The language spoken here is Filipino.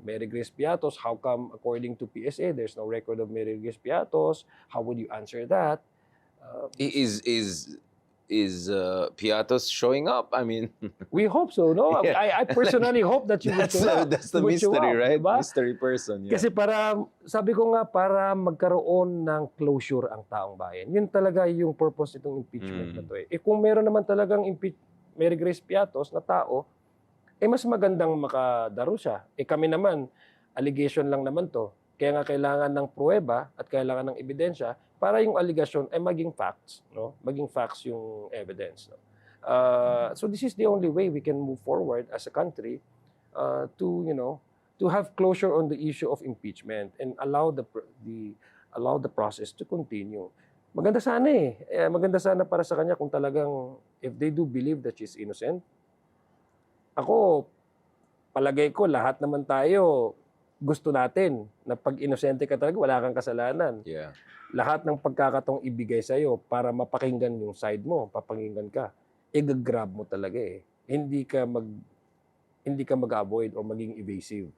Mary Grace Piatos, how come according to PSA there's no record of Mary Grace Piatos? How would you answer that? Is Piatos showing up? I mean, We hope so, no? Yeah. I personally hope that you would show up. that's the You would show mystery, up, right? diba? Mystery person. Yeah. Kasi sabi ko nga, para magkaroon ng closure ang taong bayan. Yun talaga yung purpose itong impeachment na to eh. Kung meron naman talagang Mary Grace Piatos na tao, mas magandang makadaro siya. Kami naman, allegation lang naman to. Kaya nga kailangan ng pruweba at kailangan ng ebidensya para yung allegation ay maging facts, no? Maging facts yung evidence, no? So this is the only way we can move forward as a country to have closure on the issue of impeachment and allow the process to continue. Maganda sana maganda sana para sa kanya kung talagang if they do believe that she's innocent. Ako, palagay ko lahat naman tayo gusto natin na pag inosente ka talaga, wala kang kasalanan. Yeah. Lahat ng pagkakataong ibigay sa'yo para mapakinggan yung side mo, papakinggan ka, i-grab mo talaga eh. Hindi ka mag-avoid o maging evasive.